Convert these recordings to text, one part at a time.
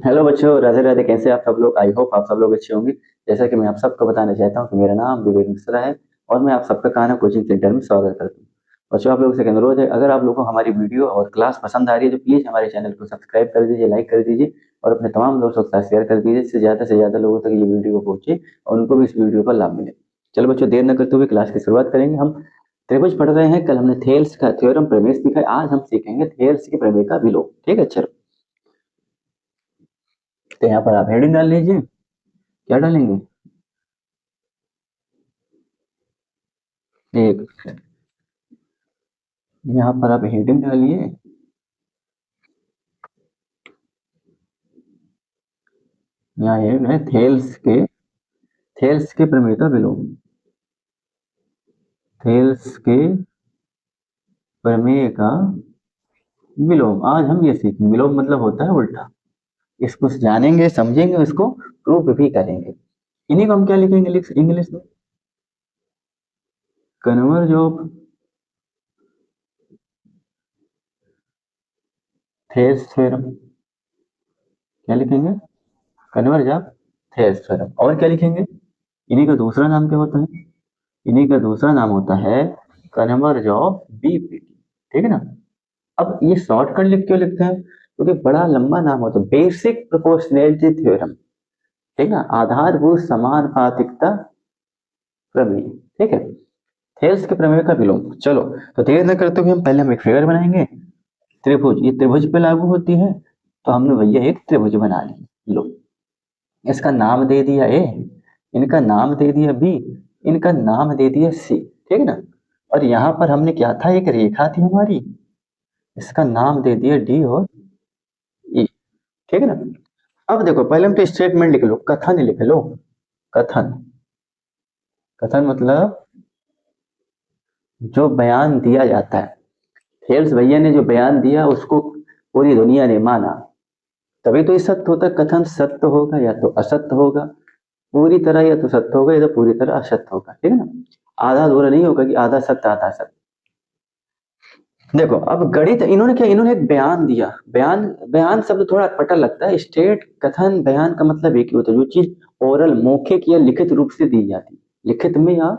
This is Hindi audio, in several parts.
हेलो बच्चों, राधे राधे। कैसे आप सब लोग? आई होप आप सब लोग अच्छे होंगे। जैसा कि मैं आप सबको बताना चाहता हूँ कि मेरा नाम विवेक मिश्रा है और मैं आप सबका कान्हा कोचिंग सेंटर में स्वागत करता हूँ। बच्चों, आप लोगों से एक अनुरोध है, अगर आप लोगों को हमारी वीडियो और क्लास पसंद आ रही है तो प्लीज़ हमारे चैनल को सब्सक्राइब कर दीजिए, लाइक कर दीजिए और अपने तमाम दोस्तों के साथ शेयर कर दीजिए, जिससे ज़्यादा से ज़्यादा लोगों तक ये वीडियो पहुँचे और उनको भी इस वीडियो का लाभ मिले। चलो बच्चों, देर न करते हुए क्लास की शुरुआत करेंगे। हम त्रिभुज पढ़ रहे हैं। कल हमने थेल्स का थ्योरम प्रमेय सीखा है, आज हम सीखेंगे थेल्स के प्रमेय का विलोम। ठीक है, चलो। तो यहाँ पर आप हेडिंग डाल लीजिए। क्या डालेंगे? एक, यहाँ पर आप हेडिंग डालिए। यहाँ हेडिंग है थेल्स के प्रमेय का विलोम। थेल्स के प्रमेय का विलोम आज हम ये सीखेंगे। विलोम मतलब होता है उल्टा। इसको जानेंगे, समझेंगे, उसको प्रूफ भी करेंगे। इन्हीं को हम क्या लिखेंगे इंग्लिश में? Converse of Thales theorem. क्या लिखेंगे? Converse of Thales theorem. और क्या लिखेंगे? इन्हीं का दूसरा नाम क्या होता है? इन्हीं का दूसरा नाम होता है कन्वर्ज ऑफ बीपीटी। ठीक है ना? अब ये शॉर्टकट लिख क्यों लिखते हैं? क्योंकि बड़ा लंबा नाम होता है, बेसिक प्रोपोर्शनैलिटी थ्योरम। ठीक है ना? आधारभूत समानुपातिकता प्रमेय। ठीक है, थेल्स के प्रमेय का विलोम। चलो, तो देर न करते हुए हम एक फिगर बनाएंगे। त्रिभुज, ये त्रिभुज पे लागू होती है, तो हमने भैया एक त्रिभुज बना ली। लो, इसका नाम दे दिया ए, इनका नाम दे दिया बी, इनका नाम दे दिया सी। ठीक है ना? और यहाँ पर हमने क्या था, एक रेखा थी हमारी, इसका नाम दे दिया डी और ई। ठीक है ना? अब देखो, पहले हम तो स्टेटमेंट लिख लो, कथन लिख लो। कथन, कथन मतलब जो बयान दिया जाता है। थेल्स भैया ने जो बयान दिया उसको पूरी दुनिया ने माना, तभी तो ये सत्य होता है। कथन सत्य होगा या तो असत्य होगा, पूरी तरह या तो सत्य होगा या तो पूरी तरह असत्य होगा। ठीक है ना? आधा अधूरा नहीं होगा कि आधा सत्य आधा असत्य। देखो, अब गणित इन्होंने क्या, इन्होंने एक बयान दिया। बयान, बयान शब्द थोड़ा अटपटा लगता है। स्टेट, कथन, बयान का मतलब एक ही होता है, जो चीज ओरल, मौखिक या लिखित रूप से दी जाती, लिखित में या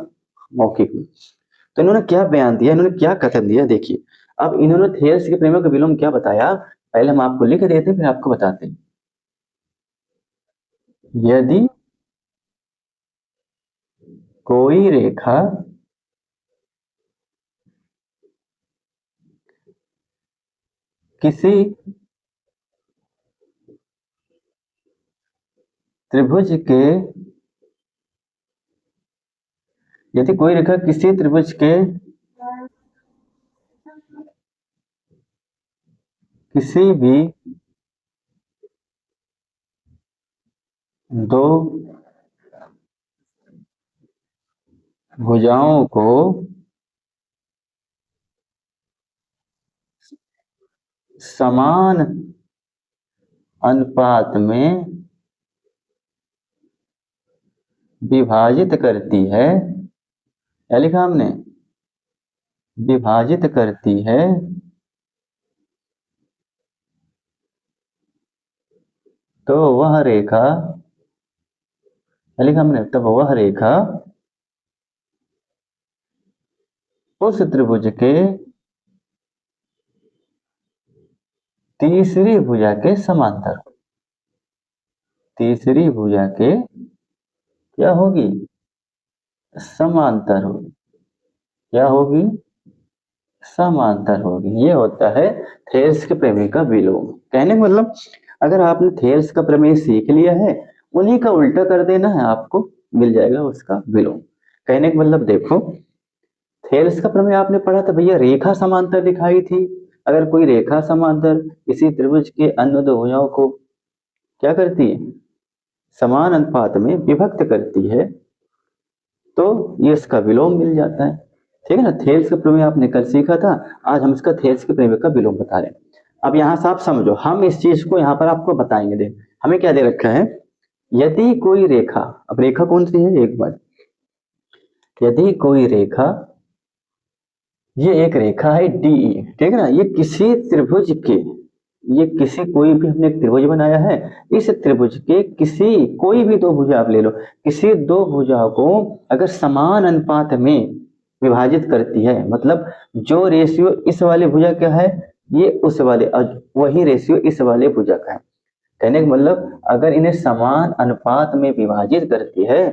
मौखिक में। तो इन्होंने क्या बयान दिया, इन्होंने क्या कथन दिया, देखिए। अब इन्होंने थेल्स के प्रेमियों का विलोम क्या बताया, पहले हम आपको लिख देते हैं फिर आपको बताते हैं। यदि कोई रेखा किसी त्रिभुज के, यदि कोई रेखा किसी त्रिभुज के किसी भी दो भुजाओं को समान अनुपात में विभाजित करती है, क्या लिखा हमने? विभाजित करती है, तो वह रेखा, क्या लिखा हमने? तब वह रेखा उस त्रिभुज के तीसरी भुजा के समांतर, तीसरी भुजा के क्या होगी? समांतर होगी। क्या होगी? समांतर होगी। ये होता है थेल्स के प्रमेय का विलोम। कहने का मतलब, अगर आपने थेल्स का प्रमेय सीख लिया है, उन्हीं का उल्टा कर देना है, आपको मिल जाएगा उसका विलोम। कहने का मतलब देखो, थेल्स का प्रमेय आपने पढ़ा था भैया, रेखा समांतर दिखाई थी। अगर कोई रेखा समांतर किसी त्रिभुज के अन्य दो भुजाओं को क्या करती है, समान अनुपात में विभक्त करती है, तो ये इसका विलोम मिल जाता है। ठीक है ना? थेल्स का प्रमेय आपने कल सीखा था, आज हम इसका थेल्स के प्रमेय का विलोम बता रहे हैं। अब यहाँ से आप समझो, हम इस चीज को यहाँ पर आपको बताएंगे। देख, हमें क्या दे रखा है, यदि कोई रेखा, अब रेखा कौन सी है एक बार, यदि कोई रेखा, ये एक रेखा है डी, ठीक है ना, ये किसी त्रिभुज के, ये किसी कोई भी हमने एक त्रिभुज बनाया है, इस त्रिभुज के किसी कोई भी दो भुजा आप ले लो, किसी दो भुजाओं को अगर समान अनुपात में विभाजित करती है, मतलब जो रेशियो इस वाले भुजा का है ये उस वाले, वही रेशियो इस वाले भुजा का है। कहने का मतलब अगर इन्हें समान अनुपात में विभाजित करती है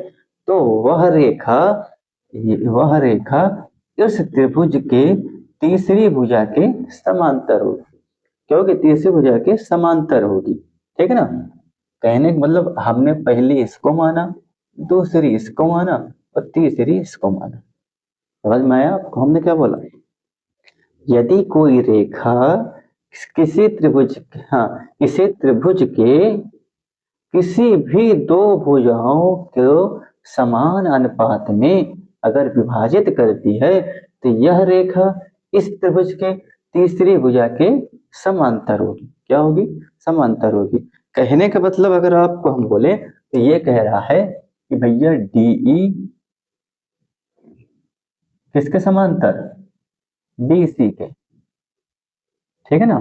तो वह रेखा इस त्रिभुज के तीसरी भुजा के समांतर होगी, क्योंकि तीसरी भुजा के समांतर होगी। ठीक है ना। कहने का मतलब हमने पहली इसको माना, दूसरी इसको माना और तीसरी इसको माना। समझ में आया आपको हमने क्या बोला? यदि कोई रेखा किसी त्रिभुज, हाँ, किसी त्रिभुज के किसी भी दो भुजाओं को समान अनुपात में अगर विभाजित करती है तो यह रेखा इस त्रिभुज के तीसरी भुजा के समांतर होगी। क्या होगी? समांतर होगी। कहने का मतलब अगर आपको हम बोले तो ये कह रहा है कि भैया डीई किसके समांतर? बीसी के। ठीक है ना।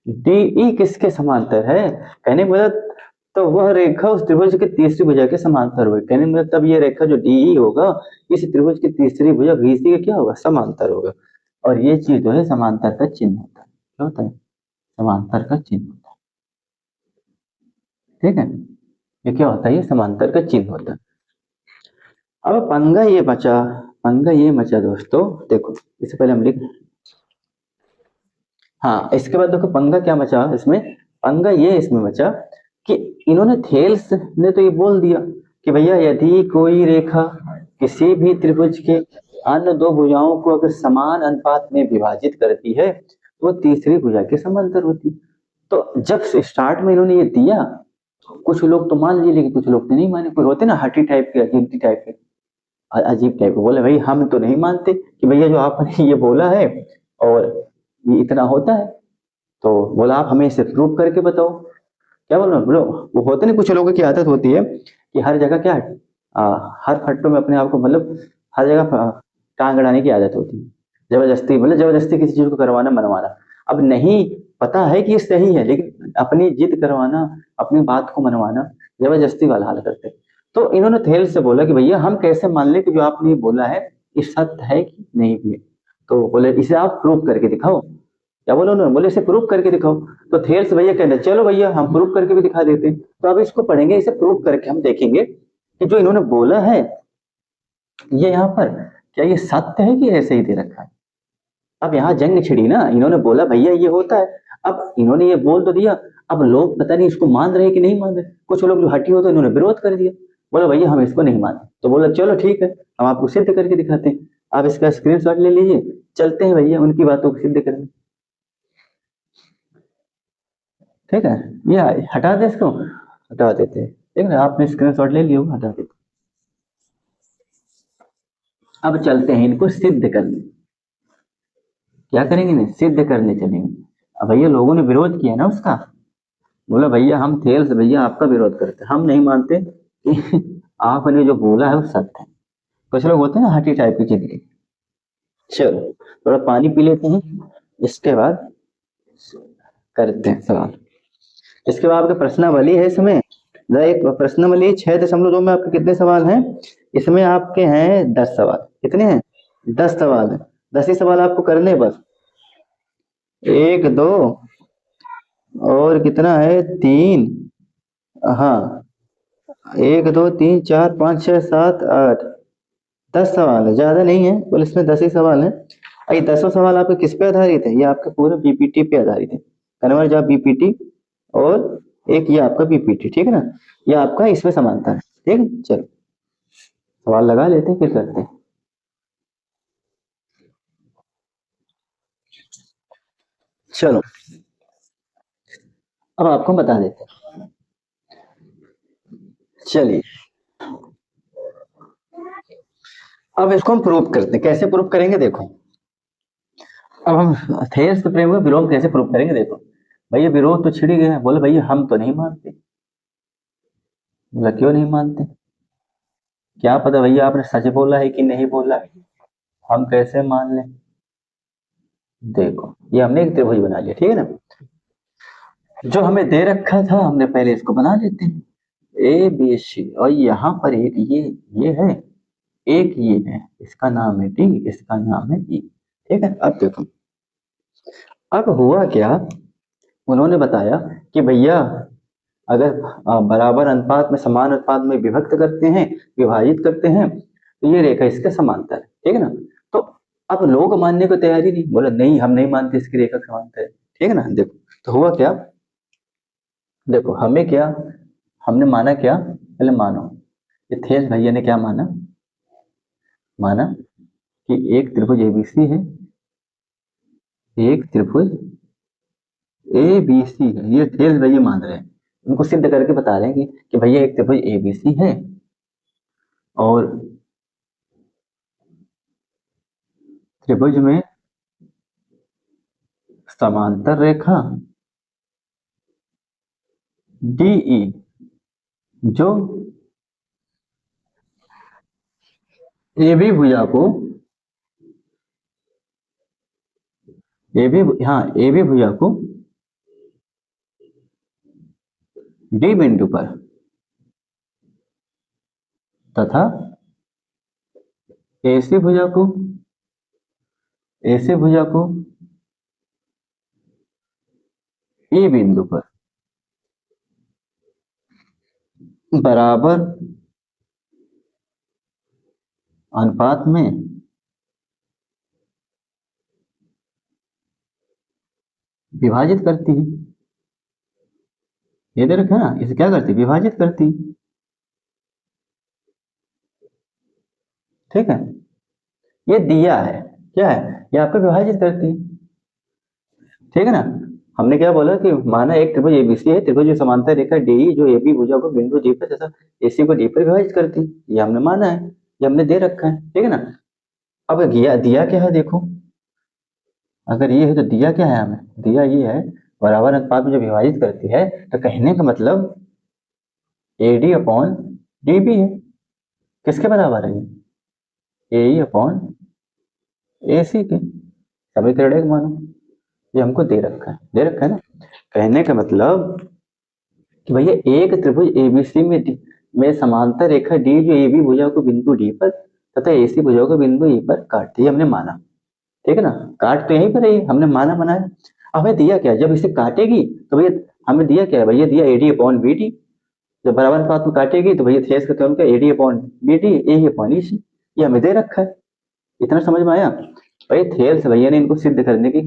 डीई किसके समांतर है? कहने का मतलब तो वह रेखा उस त्रिभुज की तीसरी भुजा के समांतर होगी। कहने का मतलब तब ये रेखा जो डीई होगा इस त्रिभुज की तीसरी भुजा बीसी के क्या होगा? समांतर होगा। और ये चीज जो है समांतर का चिन्ह होता है। क्या होता है? समांतर का चिन्ह होता है। ठीक है। ये क्या होता है? ये समांतर का चिन्ह होता है। अब पंगा ये बचा दोस्तों, देखो इससे पहले हम लिख, हाँ इसके बाद देखो पंगा क्या बचा इसमें। पंगा ये इसमें बचा कि इन्होंने थेल्स ने तो ये बोल दिया कि भैया यदि कोई रेखा किसी भी त्रिभुज के अन्य दो भुजाओं को अगर समान अनुपात में विभाजित करती है तो वो तीसरी भुजा के समांतर होती है। तो जब स्टार्ट में इन्होंने ये दिया कुछ लोग तो मान लिए लेकिन कुछ लोग तो नहीं माने। कोई होते ना हठी टाइप के, अजीब टाइप के, बोले भाई हम तो नहीं मानते कि भैया जो आपने ये बोला है और ये इतना होता है, तो बोला आप हमें इसे प्रूव करके बताओ। क्या बोल रहे हो? बोलो वो होते नहीं, कुछ लोगों की आदत होती है कि हर जगह क्या है, हर फट्टो में अपने आप को मतलब हर जगह टांग अड़ाने की आदत होती है। जबरदस्ती मतलब जबरदस्ती किसी चीज को करवाना मनवाना। अब नहीं पता है कि ये सही है लेकिन अपनी जिद करवाना, अपनी बात को मनवाना, जबरदस्ती वाला हाल करते हैं। तो इन्होंने थेल से बोला कि भैया हम कैसे मान ले कि जो आपने बोला है ये सत्य है कि नहीं भी है। तो बोले इसे आप प्रूव करके दिखाओ। क्या बोला उन्होंने? बोले इसे प्रूव करके दिखाओ। तो थेल्स भैया कहते चलो भैया हम प्रूव करके भी दिखा देते हैं। तो अब इसको पढ़ेंगे, इसे प्रूव करके हम देखेंगे कि जो इन्होंने बोला है ये यहाँ पर क्या ये सत्य है कि ऐसे ही दे रखा है। अब यहाँ जंग छिड़ी ना, इन्होंने बोला भैया ये होता है, अब इन्होंने ये बोल तो दिया, अब लोग पता नहीं इसको मान रहे कि नहीं मान रहे। कुछ लोग जो हटी हो तो इन्होंने विरोध कर दिया, बोला भैया हम इसको नहीं मानते। तो बोला चलो ठीक है हम आपको सिद्ध करके दिखाते हैं, आप इसका स्क्रीनशॉट ले लीजिए, चलते हैं भैया उनकी बातों को सिद्ध करने। ठीक है, ये हटा दे, इसको हटा देते हैं। ठीक है, आपने स्क्रीनशॉट ले लिया, हटा देते। अब चलते हैं इनको सिद्ध करने। क्या करेंगे? नहीं, सिद्ध करने चलेंगे। अब भैया लोगों ने विरोध किया ना उसका, बोला भैया हम थे भैया आपका विरोध करते, हम नहीं मानते कि आपने जो बोला है वो सत्य है। कुछ लोग होते हैं ना हटी टाइप की जिंदगी। चलो थोड़ा पानी पी लेते हैं, इसके बाद करते हैं सवाल। इसके बाद आपका प्रश्नावली है इसमें, एक प्रश्नावली 6.2 में आपके कितने सवाल हैं? इसमें आपके हैं 10 सवाल। कितने हैं? 10 सवाल है। 10 ही सवाल आपको करने बस। 1 2 और कितना है 3, हाँ 1 2 3 4 5 6 7 8 10 सवाल है, ज्यादा नहीं है, बोले इसमें 10 ही सवाल है। ये 10 सवाल आपके किस पे आधारित है? ये आपके पूरे बीपीटी पे आधारित है। कन्वर्ट जॉब बीपीटी और एक ये आपका बीपीटी। ठीक है ना, ये आपका इसमें समानता है। ठीक है, चलो सवाल लगा लेते हैं फिर करते हैं। चलो अब आपको बता देते हैं। चलिए अब इसको हम प्रूव करते हैं। कैसे प्रूव करेंगे देखो, अब हम थेयस प्रेम का विरोध कैसे प्रूव करेंगे देखो। भैया विरोध तो छिड़ गया, बोले भैया हम तो नहीं मानते। बोला क्यों नहीं मानते? क्या पता भैया आपने सच बोला है कि नहीं बोला है, हम कैसे मान लें। देखो ये हमने एक त्रिभुज बना लिया, ठीक है ना। जो हमें दे रखा था हमने पहले इसको बना लेते हैं, ए बी सी, और यहाँ पर एक ये है, एक ये है, इसका नाम है डी, इसका नाम है ई। ठीक है, अब देखो, अब हुआ क्या, उन्होंने बताया कि भैया अगर बराबर अनुपात में, समान अनुपात में विभक्त करते हैं, विभाजित करते हैं, तो ये रेखा इसके समांतर है। ठीक है ना। तो अब लोग मानने को तैयारी नहीं, बोला नहीं हम नहीं मानते इसकी रेखा समांतर है। ठीक है ना। देखो तो हुआ क्या, देखो हमें क्या, हमने माना क्या, पहले मानो, ये थेस भैया ने क्या माना, माना कि एक त्रिभुज एबीसी है, एक त्रिभुज ए बी सी है, ये थेस भैया मान रहे हैं, उनको सिद्ध करके बता रहे हैं कि भैया एक त्रिभुज एबीसी है, और त्रिभुज में समांतर रेखा डीई, जो ए बी भुजा को, ए बी, हाँ ए बी भुजा को डी बिंदु पर तथा एसी भुजा को, एसी भुजा को ई बिंदु पर बराबर अनुपात में विभाजित करती है। ये दे रखा है ना, इसे क्या करती, विभाजित करती। ठीक है, ये दिया है, क्या है, ये आपको विभाजित करती। ठीक है ना। हमने क्या बोला कि माना एक त्रिभुज एबीसी है, त्रिभुज में समांतर रेखा डी जो एबी भुजा को बिंदु डी पर तथा एसी को डी पर विभाजित करती, ये हमने माना है, ये हमने दे रखा है। ठीक है ना। अब दिया दिया क्या है, देखो अगर ये है तो दिया क्या है, हमें दिया ये है, बराबर अनुपात में जो विभाजित करती है, तो कहने का मतलब एडी अपॉन डी बी है। किसके बराबर है ये, ए अपॉन ए सी के, समीकरण एक मानो, ये हमको दे रखा है, दे रखा है ना। कहने का मतलब कि भैया एक त्रिभुज एबीसी में समांतर रेखा डी जो ए बी भुजा को बिंदु डी पर तथा एसी भुजा को बिंदु ई पर काटती है, हमने माना। ठीक है ना, काट तो यहीं पर है, हमने माना बनाया। अब हमें दिया क्या, जब इसे काटेगी तो भैया हमें दिया क्या है, भैया दिया एडी अपॉन बी डी, जब बराबर अनुपात में काटेगी तो भैया थेस का क्या, एडी अपॉन बी डी, ए अपॉन ई सी, ये हमें दे रखा है। इतना समझ में आया। भाई थेल्स भैया ने इनको सिद्ध करने की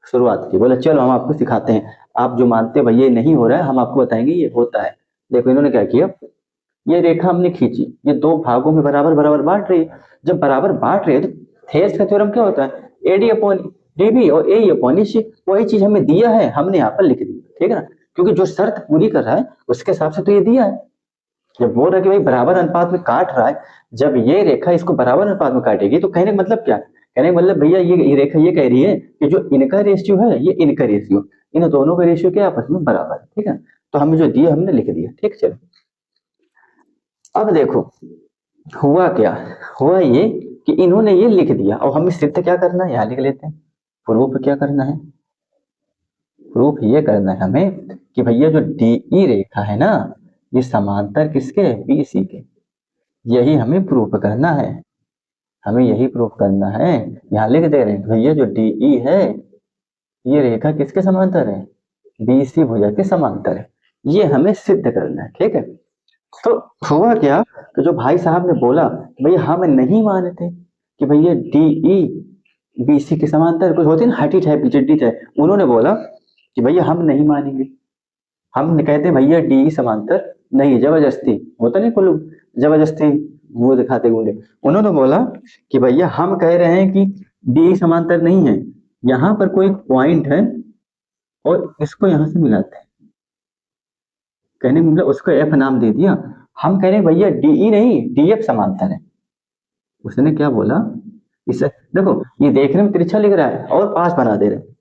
शुरुआत की, बोला चलो हम आपको सिखाते हैं, आप जो मानते हैं भैया नहीं हो रहा है, हम आपको बताएंगे ये होता है। देखो इन्होंने क्या किया, ये रेखा हमने खींची, ये दो भागों में बराबर बराबर बांट रही है, जब बराबर बांट रहे हैं तो थेल्स का थ्योरम क्या होता है, एडी अपॉन डीबी और ए अपॉन ई, वही चीज हमें दिया है, हमने यहाँ पर लिख दी। ठीक है ना, क्योंकि जो शर्त पूरी कर रहा है उसके हिसाब से तो ये दिया है। जब बोल रहा है कि भाई बराबर अनुपात में काट रहा है, जब ये रेखा इसको बराबर अनुपात में काटेगी तो कहने का मतलब क्या, कहने का मतलब भैया ये रेखा ये कह रही है कि जो इनका रेशियो है ये इनका रेशियो, इन दोनों का रेशियो क्या आपस में बराबर है। ठीक है, तो हमें जो दिया हमने लिख दिया। ठीक, चलो अब देखो हुआ क्या, हुआ ये कि इन्होंने ये लिख दिया और हमें सिद्ध क्या करना है, यहाँ लिख लेते हैं। प्रूफ क्या करना है, प्रूफ ये करना है हमें कि भैया जो डीई रेखा है ना, ये समांतर किसके, बीसी के, यही हमें प्रूफ करना है, हमें यही प्रूफ करना है। यहाँ लिख दे रहे हैं भैया जो डीई है ये रेखा किसके समांतर है, बीसी भुजा के समांतर है, ये हमें सिद्ध करना है। ठीक है, तो हुआ क्या कि जो भाई साहब ने बोला भैया हम नहीं मानते कि भैया डीई बीसी के समांतर, कुछ होती है ना हटी टाइप चिट्टी टाइप, उन्होंने बोला कि भैया हम नहीं मानेंगे, हम कहते भैया डी समांतर नहीं, जबरदस्ती होता नहीं कुछ लोग जबरदस्ती वो दिखाते गुंडे, उन्होंने बोला कि भैया हम कह रहे हैं कि डी समांतर नहीं है, यहाँ पर कोई पॉइंट है और इसको यहाँ से मिलाते हैं, कहने का मतलब उसको एफ नाम दे दिया, हम कह रहे हैं भैया डीई नहीं डीएफ समांतर है। उसने क्या बोला, इसे देखो ये देखने में तिरछा लिख रहा है और पास बना दे रहे हैं,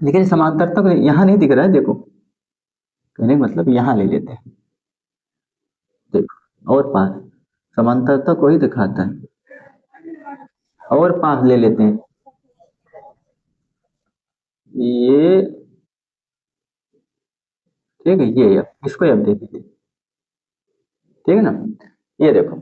लेकिन समांतर तक यहाँ नहीं दिख रहा है, देखो कहने का मतलब यहाँ ले लेते हैं, देखो और पास, समांतरता को ही दिखाता है, और पास ले लेते हैं, ये ठीक है, ये इसको अब देख लीजिए, ठीक है ना। ये देखो,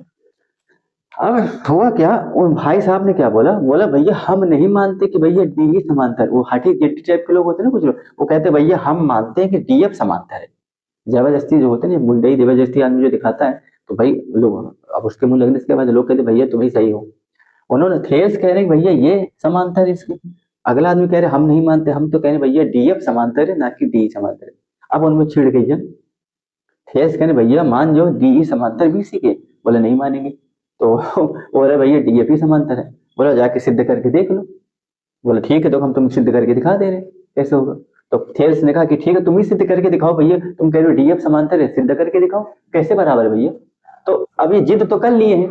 अब हुआ क्या, उन भाई साहब ने क्या बोला, बोला भैया हम नहीं मानते कि भैया डी ही समांतर है। वो हठी जेठी टाइप के लोग होते हैं ना कुछ लोग, वो कहते हैं भैया हम मानते हैं कि डी एफ समांतर है। जबरदस्ती जो होते हैं ना, मुंडई जबरदस्ती आदमी जो दिखाता है, तो भाई लोग अब उसके मुंह लगने के बाद लोग कहते भैया तुम ही सही हो। उन्होंने थेल्स कह रहे हैं भैया ये समांतर है इसकी, अगला आदमी कह रहे हम नहीं मानते, हम तो कह रहे भैया डी एफ समांतर है ना कि डी समांतर है। अब उनमें छिड़ गई है। थेल्स कह रहे भैया मान जो डी समांतर बी सी के, बोले नहीं मानेंगे। तो बोल रहे भैया डी एफ ही समांतर है। बोला जाके सिद्ध करके देख लो। बोला ठीक है, तो हम तुम सिद्ध करके दिखा दे रहे हैं, कैसे होगा। तो थेल्स ने कहा कि ठीक है तुम ही सिद्ध करके दिखाओ भैया, तुम कह रहे हो डीएफ समांतर है, सिद्ध करके दिखाओ कैसे बराबर है भैया। तो अब ये जिद तो कर लिए हैं,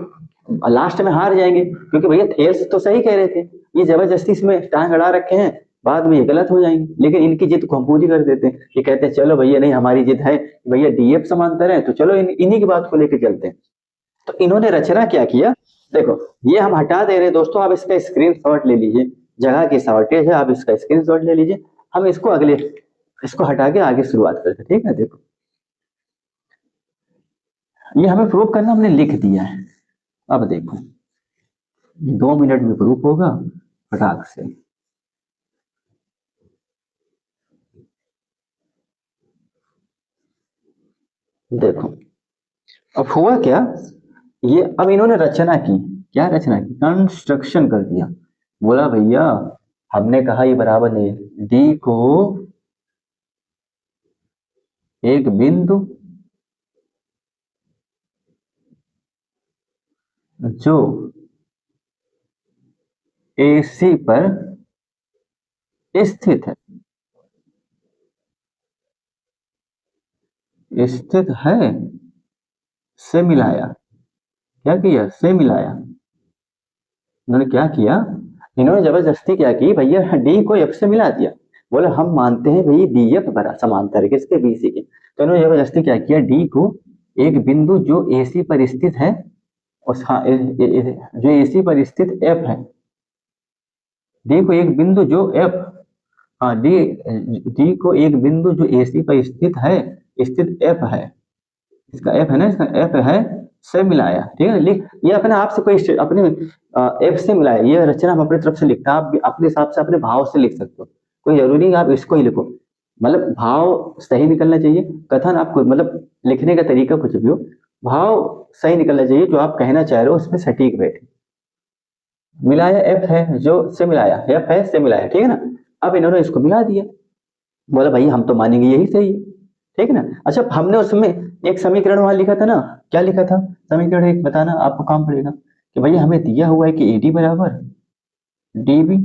लास्ट में हार जाएंगे, क्योंकि भैया थेल्स तो सही कह रहे थे, ये जबरदस्ती इसमें टांग अड़ा रखे हैं, बाद में ये गलत हो जाएंगे। लेकिन इनकी जिद को हम पूरी कर देते हैं, ये कहते हैं चलो भैया नहीं हमारी जिद है भैया डीएफ समांतर है, तो चलो इन्हीं की बात को लेकर चलते हैं। तो इन्होंने रचना क्या किया, देखो ये हम हटा दे रहे हैं दोस्तों, आप इसका स्क्रीनशॉट ले लीजिए, जगह की शॉर्टेज है, आप इसका स्क्रीनशॉट ले लीजिए। हम इसको अगले, इसको हटा के आगे शुरुआत करते हैं, ठीक है। देखो ये हमें प्रूफ करना हमने लिख दिया है। अब देखो 2 मिनट में प्रूफ होगा फटाक से। देखो अब हुआ क्या, ये अब इन्होंने रचना की, क्या रचना की, कंस्ट्रक्शन कर दिया। बोला भैया हमने कहा ये बराबर नहीं है, डी को एक बिंदु जो AC पर स्थित है, स्थित है से मिलाया। क्या किया, से मिलाया। इन्होंने क्या किया, इन्होंने जबरदस्ती क्या की भैया, डी को एफ से मिला दिया। बोले हम मानते हैं भैया डी एफ बड़ा समांतर है किसके, बीसी के। तो इन्होंने जबरदस्ती क्या किया, डी को एक बिंदु जो एसी पर स्थित है, उस हाँ जो एसी पर स्थित एफ है, डी को एक बिंदु जो एफ, हाँ डी, डी को एक बिंदु जो एसी पर स्थित है, स्थित एफ है, इसका एफ है ना, इसका एफ है से मिलाया। ठीक है, लिख ये अपने आप से कोई अपने एफ से मिलाया, ये रचना हम अपनी तरफ से लिखते हैं, आप भी अपने हिसाब से अपने भाव से लिख सकते हो, कोई जरूरी नहीं आप इसको ही लिखो। मतलब भाव सही निकलना चाहिए, कथन आपको मतलब लिखने का तरीका कुछ भी हो, भाव सही निकलना चाहिए, जो आप कहना चाह रहे हो उसमें सटीक बैठे। मिलाया एफ है जो से मिलाया, एफ है से मिलाया, ठीक है ना। अब इन्होंने इसको मिला दिया, बोला भाई हम तो मानेंगे यही सही है, ठीक है ना। अच्छा हमने उसमें एक समीकरण वहां लिखा था ना, क्या लिखा था समीकरण, एक बताना आपको काम पड़ेगा कि भैया हमें दिया हुआ है कि एडी बराबर डीबी,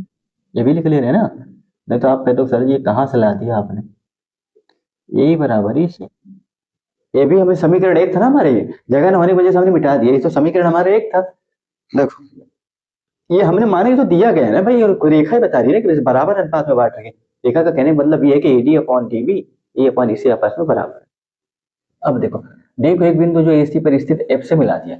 ये भी लिख ले रहे हैं ना, नहीं तो आप कहते हो सर ये कहाँ से ला दिया आपने, यही बराबर ही से, ये भी हमें समीकरण एक था ना हमारे, ये जगह न होने की वजह से हमने मिटा दिया, ये तो समीकरण हमारे एक था। देखो ये हमने माने तो दिया गया है ना भाई, और रेखा ही बता रही है कि बराबर अनुपात में बांट रहे, रेखा का कहने का मतलब ये है कि एडी अपॉन डीबी, ए अपॉन इसी आपस में बराबर है। अब देखो डी को एक बिंदु जो एसी पर स्थित एफ से मिला दिया,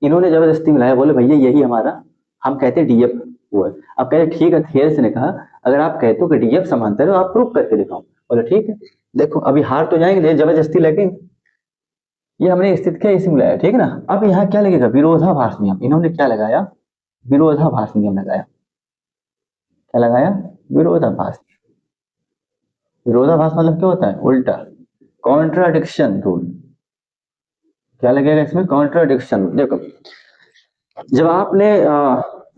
इन्होंने जबरदस्ती मिलाया, बोले भैया यही हमारा, हम कहते हैं डीएफ वो है। अब कहते ठीक है, थेल्स ने कहा अगर आप कहते हो कि डीएफ समांतर है आप प्रूफ करके दिखाओ। बोले ठीक है, देखो अभी हार तो जाएंगे, जबरदस्ती लगे, ये हमने स्थित क्या इसी मिलाया, ठीक है ना। अब यहाँ क्या लगेगा, विरोधाभास नियम, इन्होंने क्या लगाया, विरोधाभास नियम लगाया। क्या लगाया, विरोधाभास। विरोधाभास मतलब क्या होता है, उल्टा, कॉन्ट्राडिक्शन रूल। क्या लगेगा इसमें, कॉन्ट्राडिक्शन। देखो जब आपने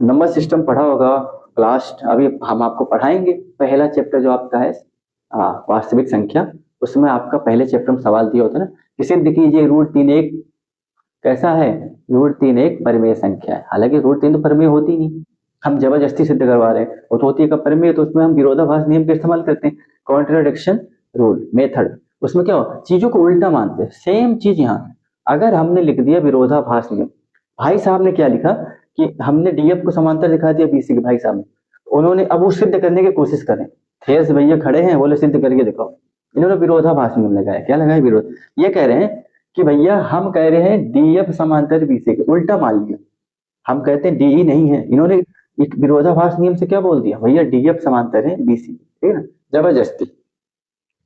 नंबर सिस्टम पढ़ा होगा क्लास, अभी हम आपको पढ़ाएंगे पहला चैप्टर जो आपका है वास्तविक संख्या, उसमें आपका पहले चैप्टर में सवाल दिया होता है ना कि सिद्ध कीजिए √3 कैसा है, √3 परिमेय संख्या है। हालांकि √3 तो परिमेय होती नहीं, हम जबरदस्ती सिद्ध करवा रहे हैं, वो तो होती है कब परिमेय, तो उसमें हम विरोधाभास नियम का इस्तेमाल करते हैं, कॉन्ट्राडिक्शन रूल मेथड। उसमें क्या हो, चीजों को उल्टा मानते हैं। सेम चीज यहाँ अगर हमने लिख दिया विरोधाभास नियम, भाई साहब ने क्या लिखा कि हमने डीएफ को समांतर दिखा दिया बीसी के, भाई साहब ने, उन्होंने अब वो सिद्ध करने की कोशिश करें, थेल्स भैया खड़े हैं बोले सिद्ध करके दिखाओ, इन्होंने विरोधाभास नियम लगाया। क्या लगाया, विरोध। ये कह रहे हैं कि भैया हम कह रहे हैं डीएफ समांतर बीसी के, उल्टा मान लिया, हम कहते हैं डीई नहीं है, इन्होंने एक विरोधाभास नियम से क्या बोल दिया, भैया डीएफ समांतर है बीसी, ठीक है ना, जबरदस्ती।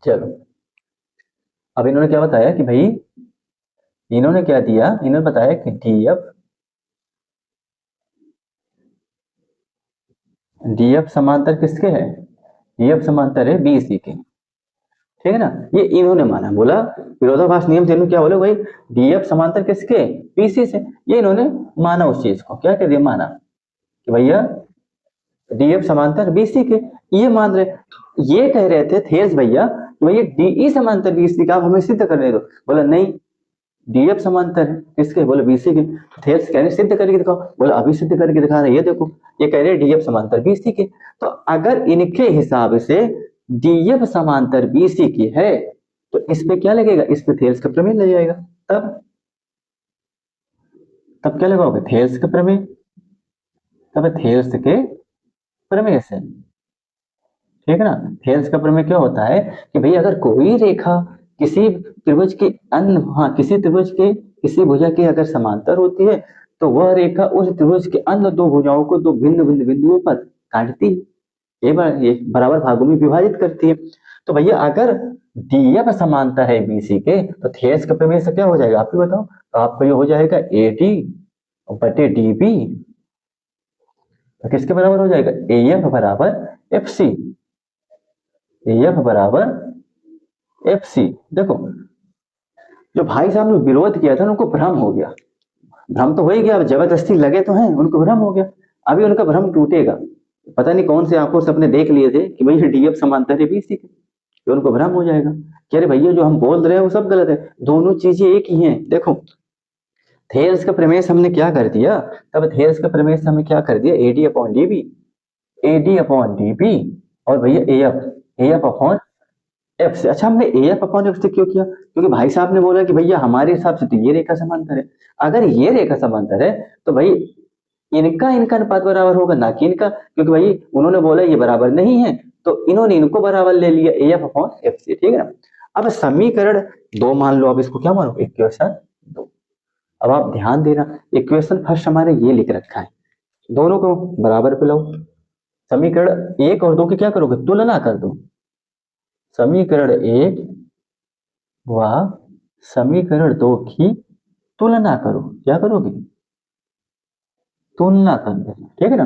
चलो अब इन्होंने क्या बताया कि भाई, इन्होंने क्या दिया, इन्होंने बताया कि डीएफ समांतर किसके है, डीएफ समांतर है बीसी के, ठीक है ना। ये इन्होंने माना, बोला विरोधाभास नियम से इन्होंने क्या बोला भाई, डीएफ समांतर किसके, बीसी से। ये इन्होंने माना, उस चीज को क्या कर दिया, माना कि भैया डीएफ समांतर बीसी के, ये मान रहे। ये कह रहे थे थेल्स भैया कि भैया डीई समांतर बीसी का, आप हमें सिद्ध करने दो। बोला नहीं, डीएफ समांतर है किसके, बोले बीसी के। थेल्स कह रहे सिद्ध करके दिखाओ, बोला अभी सिद्ध करके दिखा रहे, ये देखो ये कह रहे डीएफ समांतर बीसी के। तो अगर इनके हिसाब से डीएफ समांतर बीसी की है तो इस पे क्या लगेगा, इस पे थेल्स का प्रमेय लग जाएगा। तब क्या लगाओगे, थेल्स का प्रमेय, तब थेल्स के प्रमेय से, ठीक है ना। थेल्स का प्रमेय क्या होता है कि भाई अगर कोई रेखा किसी त्रिभुज के अन्य, हाँ किसी त्रिभुज के किसी भुजा के अगर समांतर होती है तो वह रेखा उस त्रिभुज के अन्य दो भुजाओं को दो भिन्न भिन्न बिंदुओं पर काटती है, ये बराबर भागों में विभाजित करती है। तो भैया अगर डीएफ समांतर है बीसी के तो थेल्स का प्रमेय से क्या हो जाएगा, आप ही बताओ। तो आपका ये हो जाएगा एडी बटे डीबी, तो किसके बराबर हो जाएगा, एएफ बराबर एफसी, एएफ बराबर एफसी। देखो जो भाई साहब ने विरोध किया था उनको भ्रम हो गया, भ्रम तो हो ही गया, अब जबरदस्ती लगे तो हैं, उनको भ्रम हो गया। अभी उनका भ्रम टूटेगा, पता नहीं कौन से आंखों से अपने देख लिए थे कि भाई डीएफ समांतर है बीसी के, तो उनको भ्रम हो जाएगा कि अरे भैया जो हम बोल रहे हैं वो सब गलत है, दोनों चीजें एक ही हैं। देखो थेल्स का प्रमेय से हमने क्या कर दिया, तब थेल्स का प्रमेय से हमने क्या कर दिया, AD upon DB, AD upon DB, और भैया एएफ, एएफ अपॉन एफ से। अच्छा हमने एएफ अपॉन एफ से क्यों किया, क्योंकि भाई साहब ने बोला कि भैया हमारे हिसाब से तो ये रेखा समांतर है, अगर ये रेखा समांतर है तो भाई इनका इनका अनुपात बराबर होगा ना कि इनका, क्योंकि भाई उन्होंने बोला ये बराबर नहीं है तो इन्होंने इनको बराबर ले लिया एएफ अपॉन एफ से, ठीक है ना। अब समीकरण दो मान लो, अब इसको क्या मानो, इक्वेशन दो। अब आप ध्यान देना, इक्वेशन फर्स्ट हमारे ये लिख रखा है, दोनों को बराबर पे लो, समीकरण एक और दो की क्या करोगे, तुलना कर दो। समीकरण एक व समीकरण दो की तुलना करो, क्या करोगे, तुलना कर देना, ठीक है ना।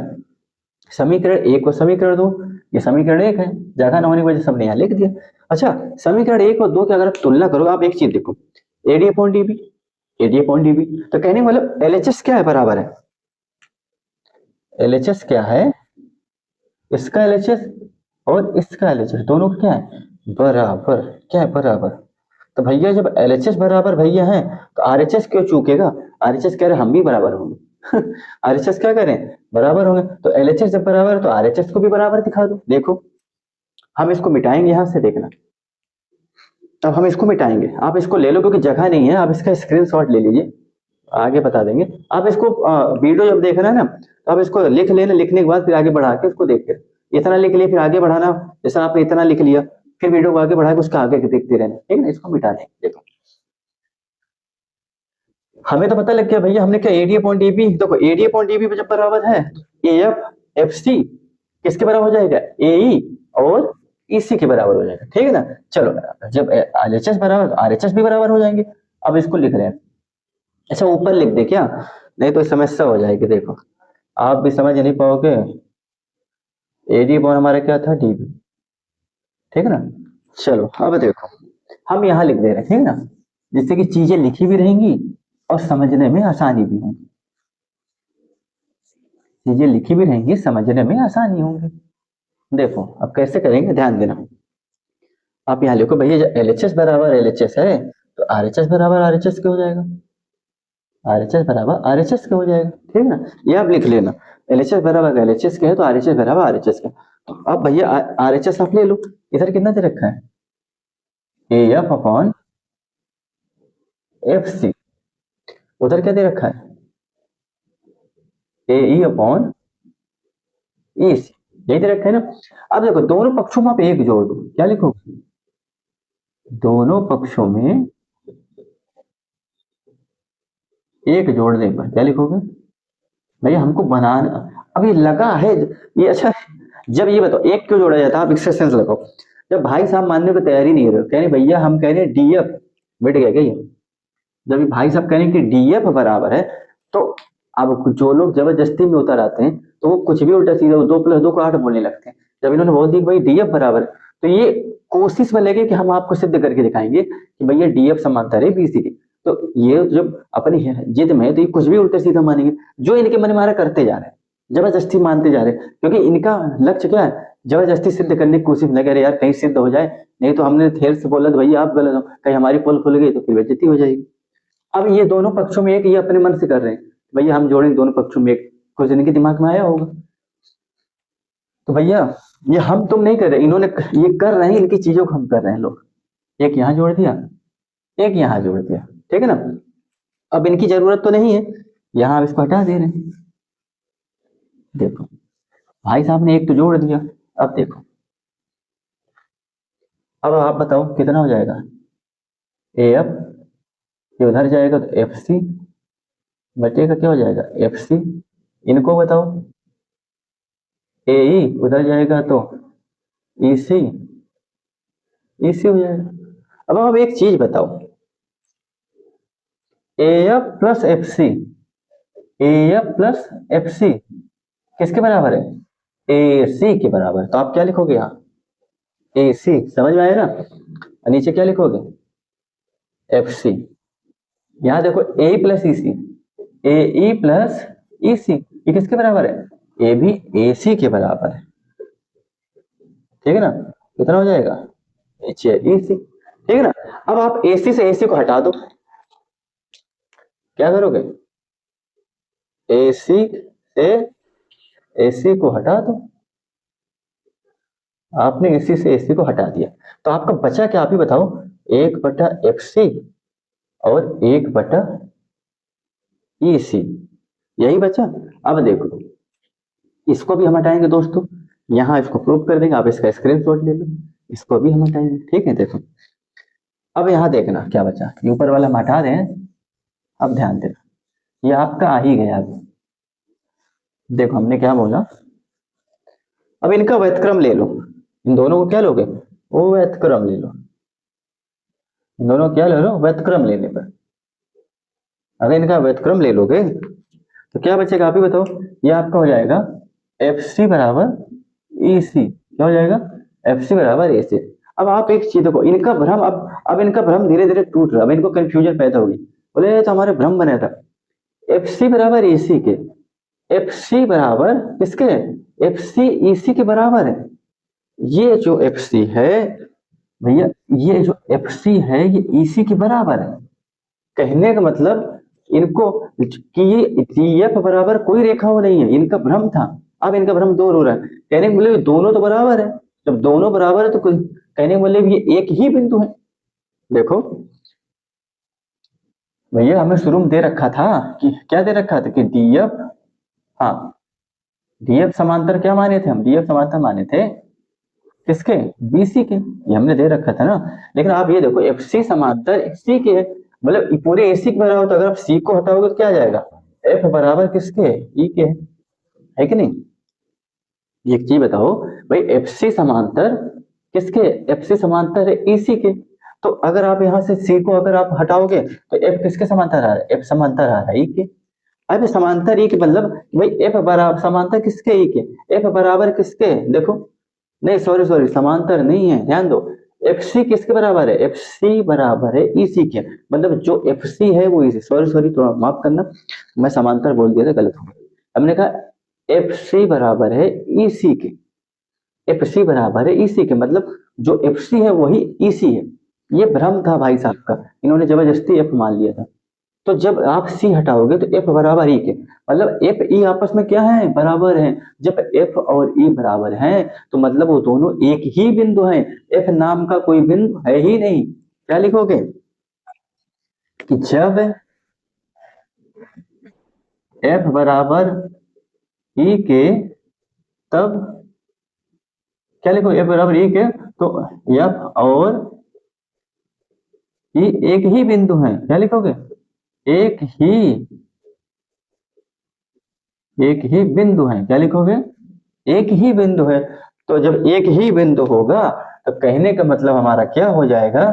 समीकरण एक और समीकरण दो, ये समीकरण एक है, जगह न होने की वजह से हमने यहाँ लिख दिया। अच्छा समीकरण एक और दो की अगर आप तुलना करो, आप एक चीज देखो, AD upon DB, AD upon DB, तो कहने मतलब एलएचएस क्या है, बराबर है, एलएचएस क्या है, इसका एलएचएस और इसका एलएचएस दोनों का क्या है, बराबर, क्या है बराबर। तो भैया जब एलएचएस बराबर भैया है तो आरएचएस क्यों चूकेगा, आरएचएस कह रहे हम भी बराबर होंगे आरएचएस क्या करें, बराबर होंगे, तो एलएचएस जब बराबर है तो आरएचएस को भी बराबर दिखा दो। देखो हम इसको मिटाएंगे, यहां से देखना, अब हम इसको मिटाएंगे, आप इसको ले लो क्योंकि जगह नहीं है, आप इसका स्क्रीनशॉट ले लीजिए, आगे बता देंगे। आप इसको वीडियो जब देख रहे हैं ना तो आप इसको लिख लेना, लिखने के बाद फिर आगे बढ़ा के इसको देखते रहे, इतना लिख लिया फिर आगे बढ़ाना, जैसा आपने इतना लिख लिया फिर वीडियो को आगे बढ़ा के उसका आगे देखते रहना, ठीक है ना। इसको मिटा दें, देखो हमें तो पता लग गया भैया, हमने क्या एडी अपॉन डीबी, देखो एडी अपॉन डीबी जब बराबर है एएफ एफ सी किसके बराबर हो जाएगा, एई और ईसी के बराबर हो जाएगा, ठीक है ना। चलो जब आरएचएस बराबर आरएचएस भी बराबर हो जाएंगे। अब इसको लिख रहे हैं, अच्छा ऊपर लिख दे क्या, नहीं तो समस्या हो जाएगी, देखो आप भी समझ नहीं पाओगे। एडी अपॉन हमारा क्या था, डीबी, ठीक है ना। चलो अब देखो हम यहाँ लिख दे रहे हैं, ठीक है ना, जिससे कि चीजें लिखी भी रहेंगी और समझने में आसानी भी होगी, चीजें लिखी भी रहेंगी समझने में आसानी होगी। देखो अब कैसे करेंगे, ध्यान देना, आप यहाँ लिखो भैया एलएचएस बराबर एलएचएस है तो आरएचएस बराबर आरएचएस के हो जाएगा, आरएचएस बराबर आरएचएस के हो जाएगा, ठीक है ना। ये आप लिख लेना, एलएचएस बराबर एलएचएस के है तो आरएचएस बराबर आरएचएस के। तो अब भैया आरएचएस आप ले लो, इधर कितना दे रखा है, एएफ अपॉन एफ सी, उधर क्या दे रखा है, एई अपॉन ई सी, यही दे रखा है ना। अब देखो दोनों पक्षों में आप एक जोड़ दो, क्या लिखोगे, दोनों पक्षों में एक जोड़ने पर क्या लिखोगे, भैया हमको बनाना अभी लगा है ये। अच्छा जब ये बताओ एक क्यों जोड़ा जाता है, आप इसका सेंस लगाओ, जब भाई साहब मानने को तैयार ही नहीं हो रहे, कह रहे भैया हम कह रहे हैं डीएफ, बैठ गया क्या ये? जब ये भाई साहब कह रहे हैं कि डीएफ बराबर है, तो अब जो लोग जबरदस्ती में उतर आते हैं तो वो कुछ भी उल्टा सीधा 2 + 2 को 8 बोलने लगते हैं। जब इन्होंने बोल दिया कि भाई डीएफ बराबर है, तो ये कोशिश में लगे कि हम आपको सिद्ध करके दिखाएंगे कि भैया डीएफ समांतर है बीसी की। तो ये जब अपनी जिद में है तो ये कुछ भी उल्टा सीधा मानेंगे, जो इनके मन में आ रहा करते जा रहे हैं, जबरदस्ती मानते जा रहे हैं, क्योंकि इनका लक्ष्य क्या है, जबरदस्ती सिद्ध करने की कोशिश न करे, यार कहीं सिद्ध हो जाए, नहीं तो हमने थेर से बोला तो भैया आप गलत हो, कहीं हमारी पोल खुल गई तो फिर बेइज्जती हो जाएगी। अब ये दोनों पक्षों में एक, ये अपने मन से कर रहे हैं भैया हम जोड़ेंगे दोनों पक्षों में एक, कुछ इनके दिमाग में आया होगा। तो भैया ये हम तुम नहीं कर रहे, इन्होंने ये कर रहे हैं, इनकी चीजों को हम कर रहे हैं लोग। एक यहाँ जोड़ दिया, एक यहाँ जोड़ दिया, ठीक है ना। अब इनकी जरूरत तो नहीं है, यहाँ आप इसको हटा दे रहे हैं। देखो भाई साहब ने एक तो जोड़ दिया, अब देखो, अब आप बताओ कितना हो जाएगा, एफ, ये उधर जाएगा तो एफ सी बचेगा, क्या हो जाएगा एफ सी, इनको बताओ, ए ई उधर जाएगा तो ई सी, ई सी हो जाएगा। अब आप एक चीज बताओ, A F plus F C, A F plus F C किसके बराबर है, ए सी के बराबर। तो आप क्या लिखोगे यहाँ, ए सी, समझ में आया ना। नीचे क्या लिखोगे, एफ सी। यहाँ देखो ए प्लस ई सी, ए ई प्लस ई सी, ये किसके बराबर है, ए भी ए सी के बराबर है, ठीक है ना। कितना हो जाएगा, एच ई सी, ठीक है ना। अब आप ए सी से ए सी को हटा दो, क्या करोगे, ए सी से ए सी को हटा दो, आपने एसी से एसी को हटा दिया, तो आपका बचा क्या, आप ही बताओ, 1/FC और 1/EC, यही बचा। अब देखो इसको भी हम हटाएंगे दोस्तों, यहाँ इसको प्रूव कर देंगे, आप इसका स्क्रीनशॉट ले लो, इसको भी हम हटाएंगे, ठीक है। देखो अब यहाँ देखना क्या बचा, ऊपर वाला हम हटा दें, अब ध्यान देना, ये आपका आ ही गया। अब देखो हमने क्या बोला, अब इनका व्युत्क्रम ले लो, इन दोनों को क्या लोगे, वो व्युत्क्रम ले लो, इन दोनों क्या ले लो, व्युत्क्रम लेने पर, अगर इनका व्युत्क्रम ले लोगे तो क्या बचेगा, आप ही बताओ। ये आपका हो जाएगा एफ सी बराबर ई सी, क्या हो जाएगा, एफ सी बराबर ए सी। अब आप एक चीज देखो, इनका भ्रम अब इनका भ्रम धीरे धीरे टूट रहा है, अब इनको कंफ्यूजन पैदा होगी, बोले तो हमारे भ्रम बना था, एफ सी बराबर ए सी के, एफ सी बराबर किसके, एफ सी ई सी के बराबर है। ये जो एफ सी है भैया, ये जो एफ सी है ये ई सी के बराबर है, कहने का मतलब इनको कि ये जीएफ बराबर कोई रेखा हो नहीं है, इनका भ्रम था, अब इनका भ्रम दूर हो रहा है, कहने का मतलब दोनों तो बराबर है, जब दोनों बराबर है तो कहने का मतलब ये एक ही बिंदु है। देखो भैया हमें शुरू में दे रखा था कि क्या दे रखा था कि डीएफ, हाँ डीएफ समांतर क्या माने थे हम, डीएफ समांतर माने थे किसके, बीसी के, ये हमने दे रखा था ना। लेकिन आप ये देखो एफ सी समांतर सी के है, मतलब पूरे एसी के बराबर, तो अगर आप सी को हटाओगे तो क्या आ जाएगा, एफ बराबर किसके, ई के, है कि नहीं। एक चीज बताओ भाई, एफ सी समांतर किसके, एफ सी समांतर है ई सी के, तो अगर आप यहाँ से सी को अगर आप हटाओगे तो एफ किसके समांतर आ रहा है, एफ समांतर आ रहा है ई के। अब समांतर ई के मतलब भाई एफ बराबर समांतर किसके, ई के, एफ बराबर किसके, देखो नहीं सॉरी सॉरी समांतर नहीं है, ध्यान दो, एफ सी किसके बराबर है, एफ सी बराबर है ई सी के, मतलब जो एफ सी है वो ई सी, सॉरी सॉरी थोड़ा माफ करना, मैं समांतर बोल दिया था, गलत हो गया। हमने कहा एफ सी बराबर है ई सी के, एफ सी बराबर है ई सी के, मतलब जो एफ सी है वही ई सी है। ये भ्रम था भाई साहब का, इन्होंने जबरदस्ती एफ मान लिया था। तो जब आप सी हटाओगे तो एफ बराबर ई के, मतलब एफ ई आपस में क्या है, बराबर है। जब एफ और ई बराबर हैं तो मतलब वो दोनों एक ही बिंदु हैं, एफ नाम का कोई बिंदु है ही नहीं। क्या लिखोगे कि जब एफ बराबर ई के, तब क्या लिखो, एफ बराबर ई के, तो एफ और ई एक ही बिंदु है, क्या लिखोगे, एक ही बिंदु है, क्या लिखोगे, एक ही बिंदु है। तो जब एक ही बिंदु होगा तो कहने का मतलब हमारा क्या हो जाएगा,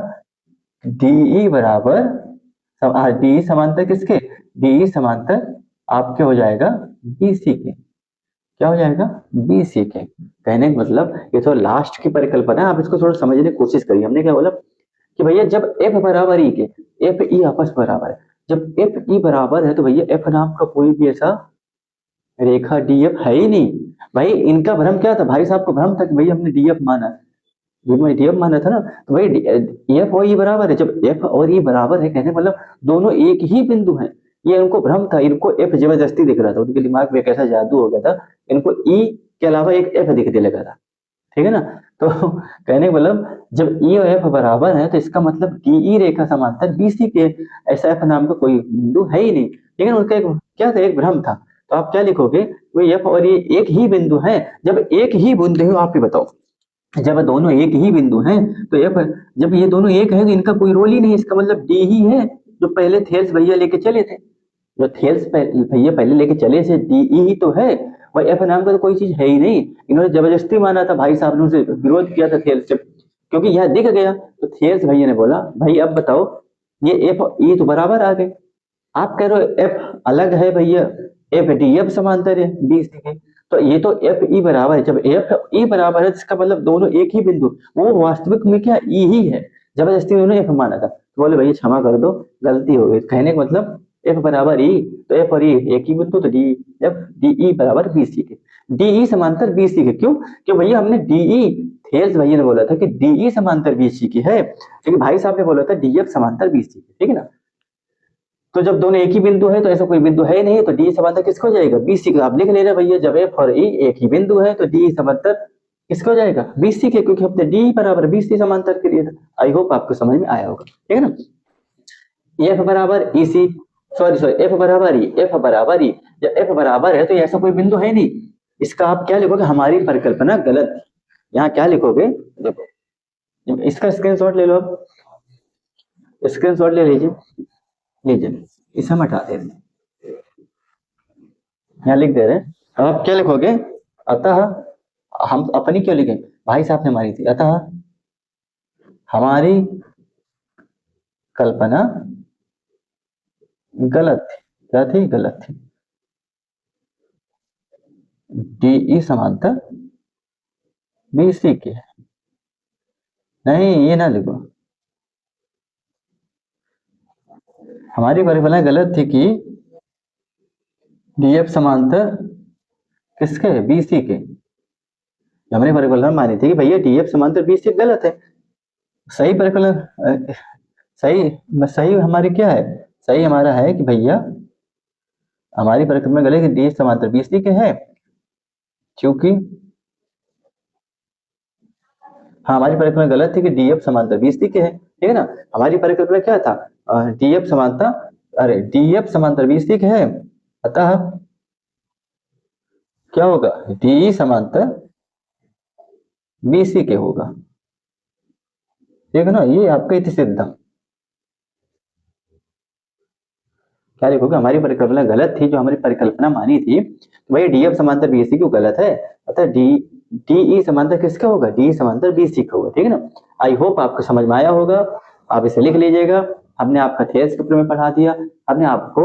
डीई बराबर डीई समांतर किसके, डीई समांतर आपके हो जाएगा बीसी के। क्या हो जाएगा, बीसी के। कहने का मतलब ये तो लास्ट की परिकल्पना है, आप इसको थोड़ा समझने की कोशिश करिए। हमने क्या बोला कि भैया जब एफ बराबर ई के, एफ ई आपस में बराबर है, जब एफ ई बराबर है तो भैया एफ नाम का कोई भी ऐसा रेखा डीएफ है ही नहीं। भाई इनका भ्रम क्या था, भाई साहब को भ्रम था कि भाई हमने डीएफ माना, डीएफ माना था ना, तो भाई एफ और ई बराबर है। जब एफ और ई बराबर है कहने मतलब दोनों एक ही बिंदु हैं, ये उनको भ्रम था, इनको एफ जबरदस्ती दिख रहा था, उनके दिमाग में कैसा जादू हो गया था, इनको ई के अलावा एक एफ दिखने लगा था, ठीक है ना। तो कहने का मतलब जब ई और एफ बराबर है तो इसका मतलब डीई रेखा समांतर बीसी के, ऐसा एफ नाम का कोई बिंदु है ही नहीं, लेकिन उनका एक क्या था, एक भ्रम था। तो आप क्या लिखोगे, वो एफ और ये एक ही बिंदु है। जब एक ही बिंदु है, आप ही बताओ, जब दोनों एक ही बिंदु हैं तो एफ, जब ये दोनों एक है तो इनका कोई रोल ही नहीं, इसका मतलब डी ही है, जो पहले थेल्स भैया लेके चले थे, जो थेल्स भैया पहले लेके चले थे डीई ही तो है, और एफ नाम का तो कोई चीज है ही नहीं। इन्होंने जबरदस्ती माना था, भाई साहब ने उसे विरोध किया था थेल्स से, क्योंकि यह दिख गया। तो थेल्स भैया ने बोला भाई अब बताओ, ये एफ ई तो बराबर आ गए, आप कह रहे हो एफ अलग है भैया, एफ डी एफ समांतर है बी सी के, तो ये तो एफ ई बराबर है। जब एफ ई बराबर है इसका मतलब दोनों एक ही बिंदु, वो वास्तविक में क्या ई ही है, जबरदस्ती उन्होंने एफ माना था। तो बोले भैया क्षमा कर दो, गलती हो गई। कहने का मतलब एफ बराबर ई, तो एफ और ई एक ही बिंदु, तो डी एफ डी ई बराबर बी सी के, डीई समांतर बी सी के। क्यों, क्यों भैया हमने डीई, थेल्स भैया ने बोला था कि डीई समांतर बी सी की है, लेकिन भाई साहब ने बोला था डी एफ समांतर बी सी की, ठीक है ना। तो जब दोनों एक ही बिंदु है तो ऐसा कोई बिंदु है ही नहीं, तो डी समांतर किसको जाएगा, बीसी का। आप लिख ले रहे भैया, जब एफ और ई एक ही बिंदु है तो डी समांतर किसको जाएगा, बीसी के, क्योंकि हमने डी बराबर बीसी समांतर के लिए था। आई होप आपको समझ में आया होगा, ठीक है ना। एफ बराबर ई सी, सॉरी एफ बराबर ई, एफ बराबर ई, जब एफ बराबर है तो ऐसा कोई बिंदु है नहीं। इसका आप क्या लिखोगे, हमारी परिकल्पना गलत है। यहाँ क्या लिखोगे, देखो इसका स्क्रीनशॉट ले लो, आप स्क्रीनशॉट ले लीजिए, लीजिए इसे हम हटा दे रहे हैं, यहाँ लिख दे रहे हैं। अब आप क्या लिखोगे, अतः, हम अपनी क्यों लिखें, भाई साहब ने मारी थी, अतः हमारी कल्पना गलत थी। क्या थी, गलत थी। डीई समांतर बीसी के, नहीं ये ना लिखो, हमारी परिकल्पना गलत थी कि डीएफ समांतर किसके, बीसी के। हमने परिकल्पना मानी थी कि भैया डीएफ समांतर बीसी गलत है। सही परिकल्पना, सही सही हमारी क्या है, सही हमारा है कि भैया हमारी परिकल्पना गलत है कि डीएफ समांतर बीसी के है, क्योंकि हाँ हमारी परिकल्पना गलत थी कि डीएफ समांतर बीसी के है, ठीक है ना। हमारी परिकल्पना क्या था, डीएफ समांतर, अरे डीएफ समांतर बीसी के है, अतः क्या होगा, डी समांतर बीसी के होगा, ठीक है ना। ये आपका इति सिद्धम, क्या लिखोगे, हमारी परिकल्पना गलत थी, जो हमारी परिकल्पना मानी थी, तो भाई डीएफ समांतर बीसी क्यों गलत है, अतः डीई समांतर किसका होगा, डी समांतर बीसी का होगा, ठीक है ना। आई होप आपको समझ में आया होगा, आप इसे लिख लीजिएगा। हमने आपका थेल्स का प्रमेय पढ़ा दिया, हमने आपको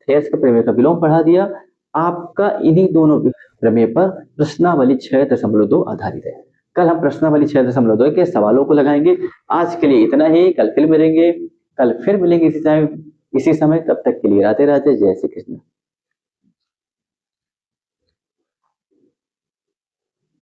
थेल्स के प्रमेय का विलोम पढ़ा दिया, आपका इन्हीं दोनों प्रमेय पर प्रश्नावली 6.2 आधारित है। कल हम प्रश्नावली 6.2 के सवालों को लगाएंगे। आज के लिए इतना ही, कल फिर मिलेंगे, कल फिर मिलेंगे इसी समय, तब तक के लिए राधे राधे, जय श्री कृष्ण।